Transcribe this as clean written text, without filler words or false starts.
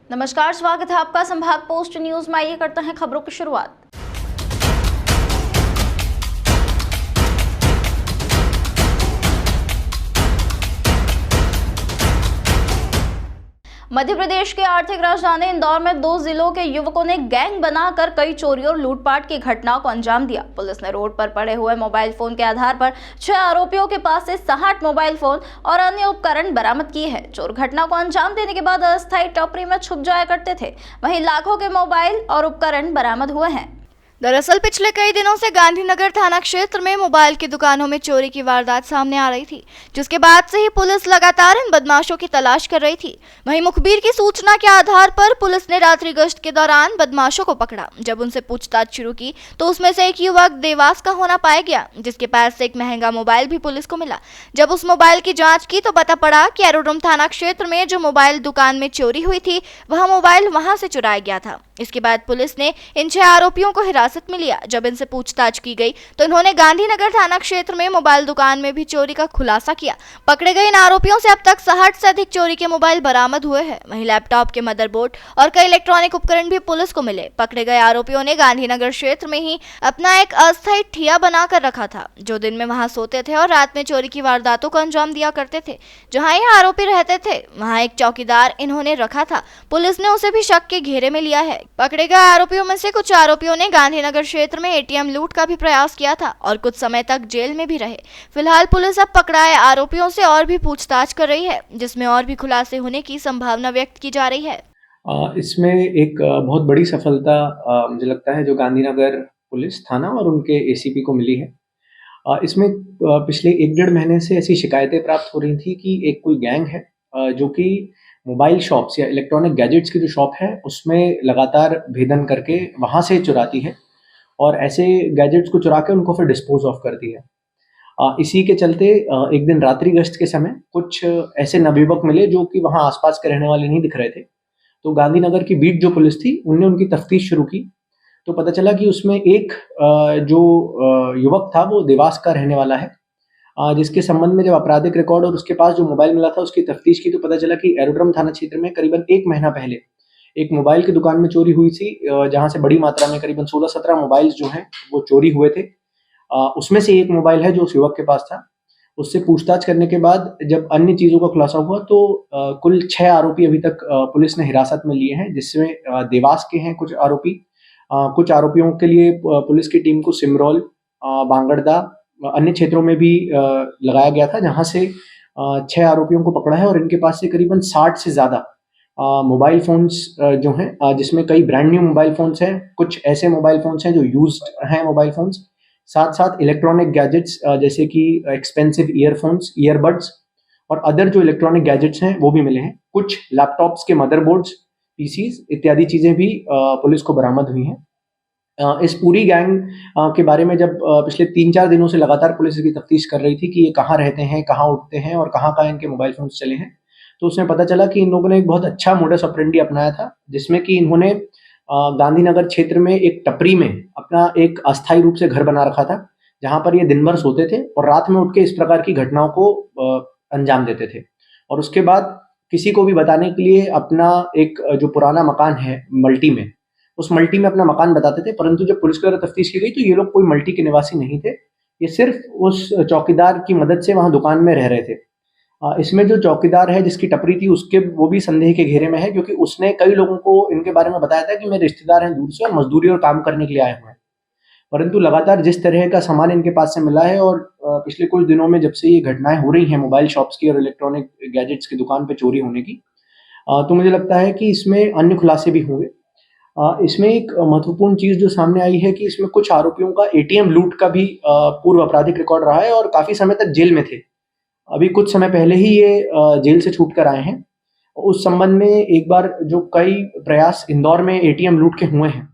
नमस्कार, स्वागत है आपका संभाग पोस्ट न्यूज में। आइए करते हैं खबरों की शुरुआत। मध्य प्रदेश के आर्थिक राजधानी इंदौर में 2 जिलों के युवकों ने गैंग बनाकर कई चोरी और लूटपाट की घटनाओं को अंजाम दिया। पुलिस ने रोड पर पड़े हुए मोबाइल फोन के आधार पर 6 आरोपियों के पास से 60 मोबाइल फोन और अन्य उपकरण बरामद किए हैं। चोर घटना को अंजाम देने के बाद अस्थायी टपरी में छुप जाया करते थे। वहीं लाखों के मोबाइल और उपकरण बरामद हुए हैं। दरअसल पिछले कई दिनों से गांधीनगर थाना क्षेत्र में मोबाइल की दुकानों में चोरी की वारदात सामने आ रही थी, जिसके बाद से ही पुलिस लगातार इन बदमाशों की तलाश कर रही थी। वहीं मुखबिर की सूचना के आधार पर पुलिस ने रात्रि गश्त के दौरान बदमाशों को पकड़ा। जब उनसे पूछताछ शुरू की तो उसमें से एक युवक देवास का होना पाया गया, जिसके पास से एक महंगा मोबाइल भी पुलिस को मिला। जब उस मोबाइल की जाँच की तो पता पड़ा कि एरोड्रम थाना क्षेत्र में जो मोबाइल दुकान में चोरी हुई थी वह मोबाइल वहां से चुराया गया था। इसके बाद पुलिस ने इन 6 आरोपियों को हिरासत में लिया। जब इनसे पूछताछ की गई तो इन्होंने गांधीनगर थाना क्षेत्र में मोबाइल दुकान में भी चोरी का खुलासा किया। पकड़े गए इन आरोपियों से अब तक 60 से अधिक चोरी के मोबाइल बरामद हुए हैं। वहीं लैपटॉप के मदरबोर्ड और कई इलेक्ट्रॉनिक उपकरण भी पुलिस को मिले। पकड़े गए आरोपियों ने गांधीनगर क्षेत्र में ही अपना एक अस्थायी ठिया बनाकर रखा था, जो दिन में वहां सोते थे और रात में चोरी की वारदातों को अंजाम दिया करते थे। जहां ये आरोपी रहते थे वहां एक चौकीदार इन्होंने रखा था। पुलिस ने उसे भी शक के घेरे में लिया है। पकड़े गए आरोपियों में से कुछ आरोपियों ने गांधीनगर क्षेत्र में एटीएम लूट का भी प्रयास किया था और कुछ समय तक जेल में भी रहे। फिलहाल पुलिस अब पकड़ाए आरोपियों से और भी पूछताछ कर रही है, जिसमें और भी खुलासे होने की संभावना व्यक्त की जा रही है। इसमें एक बहुत बड़ी सफलता मुझे लगता है जो गांधीनगर पुलिस थाना और उनके एसीपी को मिली है। इसमें पिछले 1-1.5 महीने से ऐसी शिकायतें प्राप्त हो रही थी कि एक कोई गैंग है जो कि मोबाइल शॉप्स या इलेक्ट्रॉनिक गैजेट्स की जो शॉप है उसमें लगातार भेदन करके वहाँ से चुराती है और ऐसे गैजेट्स को चुरा के उनको फिर डिस्पोज ऑफ करती है। इसी के चलते एक दिन रात्रि गश्त के समय कुछ ऐसे नवयुवक मिले जो कि वहाँ आसपास के रहने वाले नहीं दिख रहे थे। तो गांधीनगर की बीट जो पुलिस थी उनने उनकी तफ्तीश शुरू की तो पता चला कि उसमें एक जो युवक था वो देवास का रहने वाला है, जिसके संबंध में जब आपराधिक रिकॉर्ड और उसके पास जो मोबाइल मिला था उसकी तफ्तीश की तो पता चला कि एरोड्रम थाना क्षेत्र में करीबन 1 महीना पहले एक मोबाइल की दुकान में चोरी हुई थी, जहां से बड़ी मात्रा में करीबन 16-17 मोबाइल जो हैं वो चोरी हुए थे। उसमें से एक मोबाइल है जो उस युवक के पास था। उससे पूछताछ करने के बाद जब अन्य चीजों का खुलासा हुआ तो कुल 6 आरोपी अभी तक पुलिस ने हिरासत में लिए हैं, जिसमें देवास के हैं कुछ आरोपी। कुछ आरोपियों के लिए पुलिस की टीम को सिमरौल, बांगड़दा, अन्य क्षेत्रों में भी लगाया गया था, जहां से 6 आरोपियों को पकड़ा है और इनके पास से करीबन 60 से ज़्यादा मोबाइल फ़ोन्स जो हैं, जिसमें कई ब्रांड न्यू मोबाइल फ़ोन्स हैं, कुछ ऐसे मोबाइल फ़ोन्स हैं जो यूज्ड हैं मोबाइल फ़ोन्स, साथ-साथ इलेक्ट्रॉनिक गैजेट्स जैसे कि एक्सपेंसिव ईयरफ़ोन्स, ईयरबड्स और अदर जो इलेक्ट्रॉनिक गैजेट्स हैं वो भी मिले हैं। कुछ लैपटॉप्स के मदरबोर्ड्स, पीसीज़ इत्यादि चीज़ें भी पुलिस को बरामद हुई हैं। इस पूरी गैंग के बारे में जब पिछले 3-4 दिनों से लगातार पुलिस इसकी तफ्तीश कर रही थी कि ये कहाँ रहते हैं, कहाँ उठते हैं और कहाँ-कहाँ इनके मोबाइल फ़ोन्स चले हैं, तो उसमें पता चला कि इन लोगों ने एक बहुत अच्छा मोडस ऑपरेंडी अपनाया था, जिसमें कि इन्होंने गांधीनगर क्षेत्र में एक टपरी में अपना एक अस्थायी रूप से घर बना रखा था, जहाँ पर ये दिन भर सोते थे और रात में उठ के इस प्रकार की घटनाओं को अंजाम देते थे। और उसके बाद किसी को भी बताने के लिए अपना एक जो पुराना मकान है मल्टी में, उस मल्टी में अपना मकान बताते थे, परंतु जब पुलिस द्वारा तफ्तीश की गई तो ये लोग कोई मल्टी के निवासी नहीं थे। ये सिर्फ उस चौकीदार की मदद से वहाँ दुकान में रह रहे थे। इसमें जो चौकीदार है जिसकी टपरी थी उसके वो भी संदेह के घेरे में है, क्योंकि उसने कई लोगों को इनके बारे में बताया था कि मेरे रिश्तेदार हैं दूर से और मजदूरी और काम करने के लिए आए हुए हैं। परंतु लगातार जिस तरह का सामान इनके पास से मिला है और पिछले कुछ दिनों में जब से ये घटनाएं हो रही हैं मोबाइल शॉप्स की और इलेक्ट्रॉनिक गैजेट्स की दुकान पे चोरी होने की, तो मुझे लगता है कि इसमें अन्य खुलासे भी होंगे। इसमें एक महत्वपूर्ण चीज़ जो सामने आई है कि इसमें कुछ आरोपियों का एटीएम लूट का भी पूर्व आपराधिक रिकॉर्ड रहा है और काफ़ी समय तक जेल में थे। अभी कुछ समय पहले ही ये जेल से छूट कर आए हैं। उस संबंध में एक बार जो कई प्रयास इंदौर में एटीएम लूट के हुए हैं,